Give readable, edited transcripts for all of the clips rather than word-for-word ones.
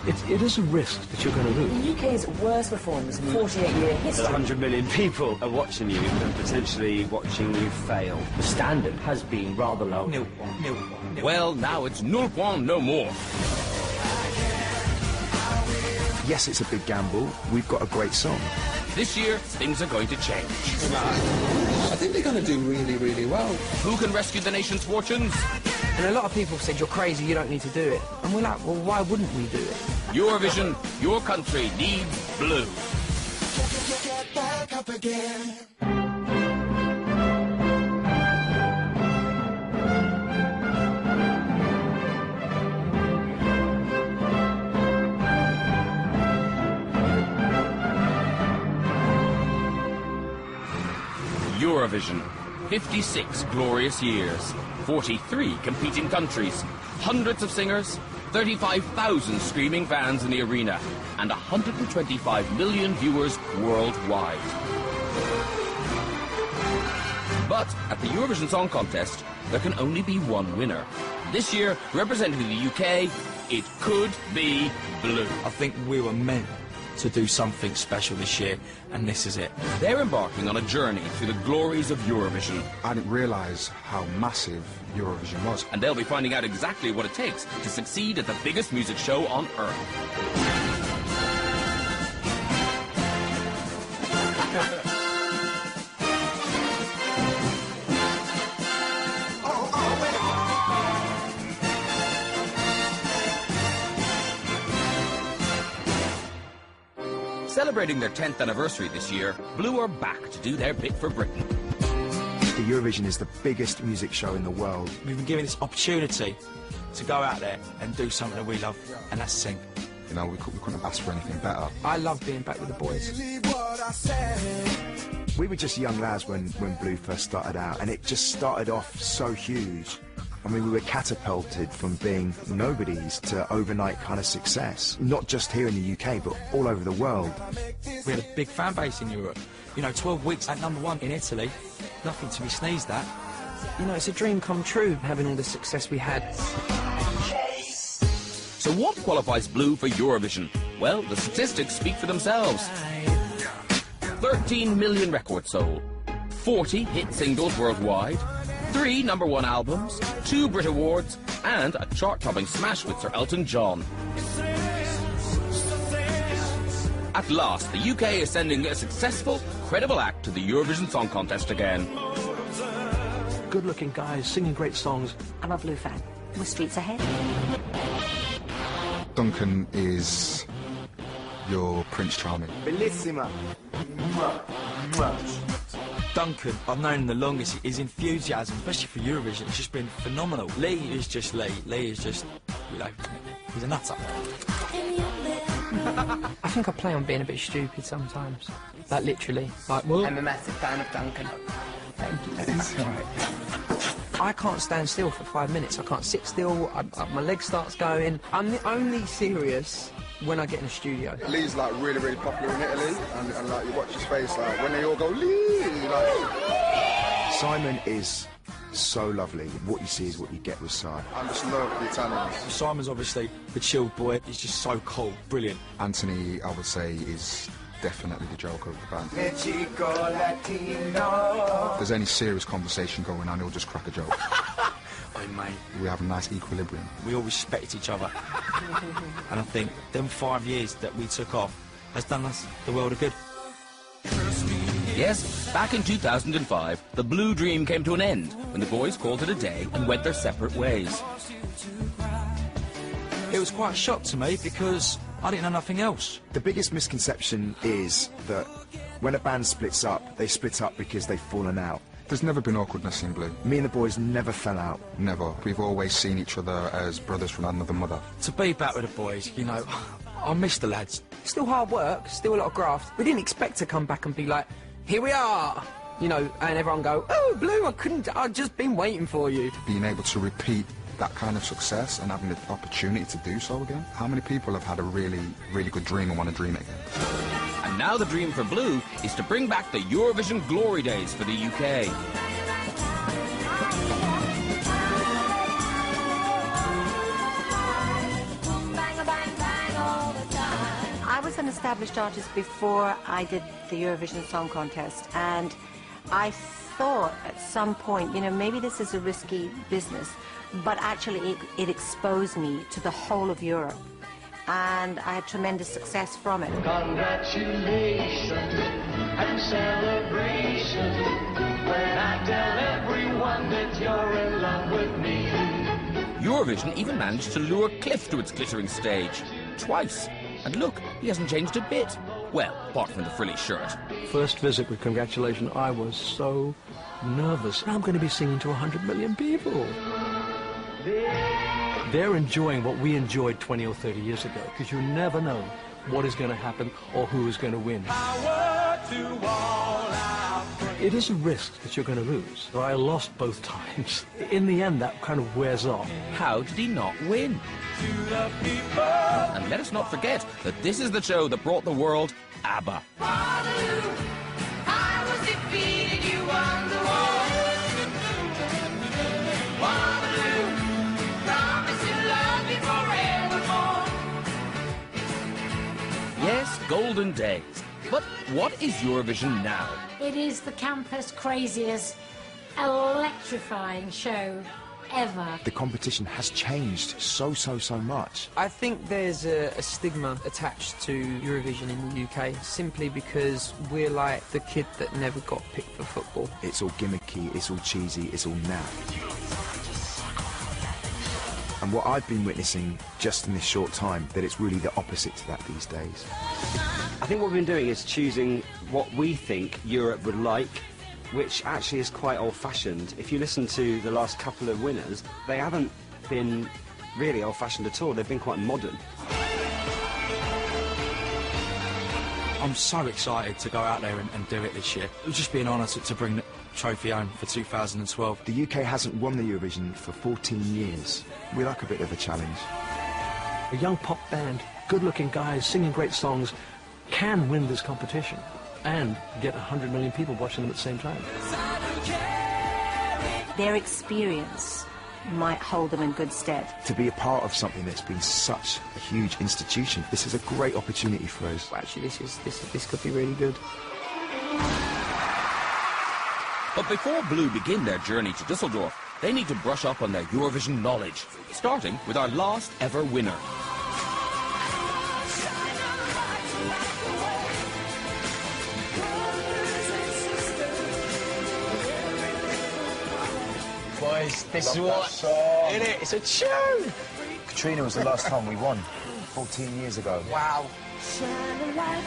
It is a risk that you're going to lose. The UK's worst performance in 48-year history. 100 million people are watching you and potentially watching you fail. The standard has been rather low. Nil. Well, now it's nil point no more. Yes, it's a big gamble. We've got a great song. This year, things are going to change. I think they're going to do really, really well. Who can rescue the nation's fortunes? And a lot of people said, you're crazy, you don't need to do it. And we're like, well, why wouldn't we do it? Eurovision, your country needs blue. Get back up again. Eurovision, 56 glorious years, 43 competing countries, hundreds of singers, 35,000 screaming fans in the arena, and 125 million viewers worldwide. But at the Eurovision Song Contest, there can only be one winner. This year, representing the UK, it could be blue. I think we were meant to do something special this year, and this is it. They're embarking on a journey through the glories of Eurovision. I didn't realise how massive Eurovision was. And they'll be finding out exactly what it takes to succeed at the biggest music show on Earth. Celebrating their 10th anniversary this year, Blue are back to do their bit for Britain. The Eurovision is the biggest music show in the world. We've been given this opportunity to go out there and do something that we love, and that's sing. You know, we couldn't have asked for anything better. I love being back with the boys. We were just young lads when Blue first started out, and it just started off so huge. I mean, we were catapulted from being nobodies to overnight kind of success. Not just here in the UK, but all over the world. We had a big fan base in Europe. You know, 12 weeks at #1 in Italy. Nothing to be sneezed at. You know, it's a dream come true, having all the success we had. So what qualifies Blue for Eurovision? Well, the statistics speak for themselves. 13 million records sold, 40 hit singles worldwide, 3 #1 albums, 2 Brit Awards, and a chart-topping smash with Sir Elton John. At last, the UK is sending a successful, credible act to the Eurovision Song Contest again. Good-looking guys singing great songs. I'm a Blue fan. We're streets ahead. Duncan is your Prince Charming. Bellissima. Duncan, I've known him the longest. His enthusiasm, especially for Eurovision, has just been phenomenal. Lee is just Lee. Lee is just, you know, he's a nutter. I think I play on being a bit stupid sometimes. Like, literally. Like, what? I'm a massive fan of Duncan. Thank you. It's all right. I can't stand still for 5 minutes. I can't sit still. My leg starts going. I'm only serious when I get in a studio. Lee's like really, really popular in Italy, and like you watch his face, like when they all go Lee, like. Simon is so lovely. What you see is what you get with Si. I just love the Italians. Simon's obviously the chilled boy. He's just so cool, brilliant. Anthony, I would say, is definitely the joker of the band. If there's any serious conversation going on, he'll just crack a joke. Oh, mate. We have a nice equilibrium. We all respect each other. And I think them 5 years that we took off has done us the world of good. Yes, back in 2005, the Blue Dream came to an end when the boys called it a day and went their separate ways. It was quite a shock to me because I didn't know nothing else. The biggest misconception is that when a band splits up, they split up because they've fallen out. There's never been awkwardness in Blue. Me and the boys never fell out. Never. We've always seen each other as brothers from another mother. To be back with the boys, you know, I miss the lads. Still hard work, still a lot of graft. We didn't expect to come back and be like, here we are, you know, and everyone go, oh, Blue, I've just been waiting for you. Being able to repeat that kind of success and having the opportunity to do so again. How many people have had a really, really good dream and want to dream it again? And now the dream for Blue is to bring back the Eurovision glory days for the UK. Bang, bang, bang, was an established artist before I did the Eurovision Song Contest, and I thought at some point, you know, maybe this is a risky business, but actually it exposed me to the whole of Europe, and I had tremendous success from it. Congratulations and celebration when I tell everyone that you're in love with me. Eurovision even managed to lure Cliff to its glittering stage. Twice. And look, he hasn't changed a bit. Well, apart from the frilly shirt. First visit with Congratulations, I was so nervous. I'm going to be singing to 100 million people. They're enjoying what we enjoyed 20 or 30 years ago, because you never know what is going to happen or who is going to win. It is a risk that you're going to lose. I lost both times. In the end, that kind of wears off. How did he not win? And let us not forget that this is the show that brought the world ABBA. Yes, golden days. But what is Eurovision now? It is the campus craziest, electrifying show ever. The competition has changed so much. I think there's a stigma attached to Eurovision in the UK simply because we're like the kid that never got picked for football. It's all gimmicky, it's all cheesy, it's all naff. And what I've been witnessing just in this short time, that it's really the opposite to that these days. I think what we've been doing is choosing what we think Europe would like, which actually is quite old-fashioned. If you listen to the last couple of winners, they haven't been really old-fashioned at all. They've been quite modern. I'm so excited to go out there and do it this year. It would just be an honour to bring the trophy home for 2012. The UK hasn't won the Eurovision for 14 years. We like a bit of a challenge. A young pop band, good-looking guys singing great songs, can win this competition and get 100 million people watching them at the same time. Their experience might hold them in good stead. To be a part of something that's been such a huge institution, this is a great opportunity for us. Well, actually, this could be really good. But before Blue begin their journey to Düsseldorf, they need to brush up on their Eurovision knowledge, starting with our last ever winner. Boys, this is what, isn't it? It's a tune! Katrina was the last time we won, 14 years ago. Wow. Shine a light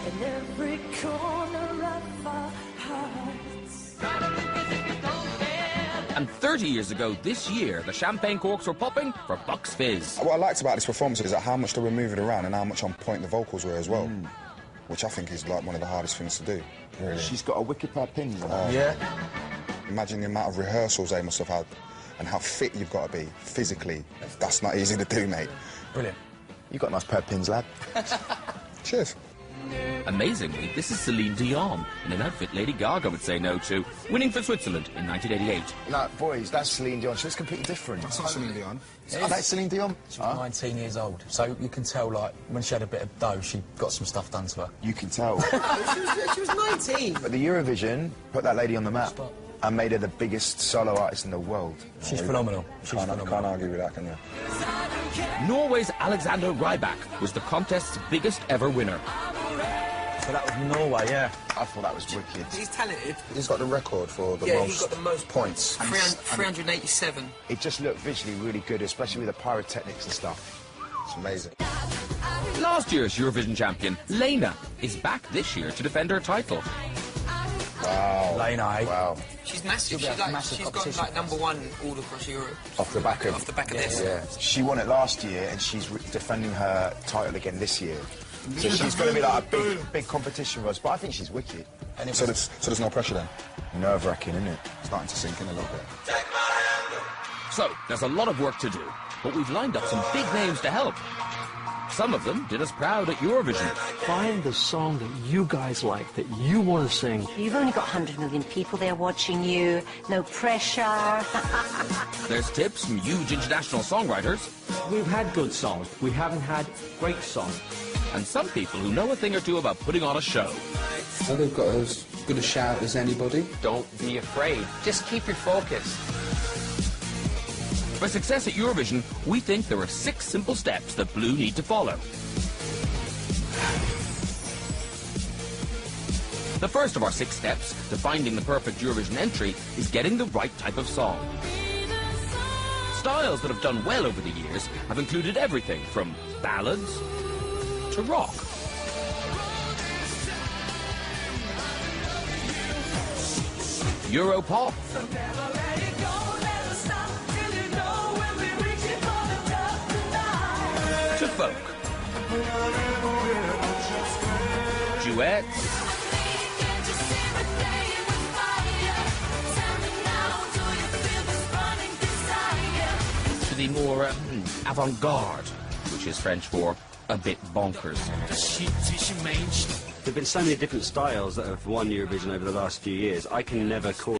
in every corner of our hearts. And 30 years ago this year, the champagne corks were popping for Bucks Fizz. What I liked about this performance is that how much they were moving around and how much on point the vocals were as well, which I think is like one of the hardest things to do, really. She's got a wicked pair of pins on her. Yeah. Imagine the amount of rehearsals they must have had and how fit you've got to be physically. That's not easy to do, mate. Brilliant. You got a nice pair of pins, lad. Cheers. Amazingly, this is Celine Dion, in an outfit Lady Gaga would say no to, winning for Switzerland in 1988. No, boys, that's Celine Dion. She was completely different. That's not Celine Dion. Oh, that's Celine Dion? She was 19 years old, so you can tell, like, when she had a bit of dough, she got some stuff done to her. You can tell. she was 19. But the Eurovision put that lady on the map and made her the biggest solo artist in the world. She's phenomenal. Can't argue with that, can you? Norway's Alexander Rybak was the contest's biggest ever winner. So that was Norway, yeah. I thought that was wicked. He's talented. He's got the record for the Yeah, he's got the most points. 387. It just looked visually really good, especially with the pyrotechnics and stuff. It's amazing. Last year's Eurovision champion, Lena, is back this year to defend her title. Wow. Lena, eh? Wow. She's massive. She'll be a massive She's gone competition. like #1 all across Europe. Off the back of this. Yeah. She won it last year, and she's defending her title again this year. So she's going to be like a big competition for us. But I think she's wicked. And so there's no pressure then? Nerve-wracking, isn't it? Starting to sink in a little bit. So, there's a lot of work to do, but we've lined up some big names to help. Some of them did us proud at Eurovision. Find the song that you guys like, that you want to sing. You've only got 100 million people there watching you. No pressure. There's tips from huge international songwriters. We've had good songs. We haven't had great songs. And some people who know a thing or two about putting on a show. Well, they've got as good a shout as anybody. Don't be afraid. Just keep your focus. For success at Eurovision, we think there are 6 simple steps that Blue need to follow. The first of our 6 steps to finding the perfect Eurovision entry is getting the right type of song. Styles that have done well over the years have included everything from ballads to rock. Europop. To folk. Duets. To the more avant-garde, which is French for a bit bonkers. There have been so many different styles that have won Eurovision over the last few years. I can never call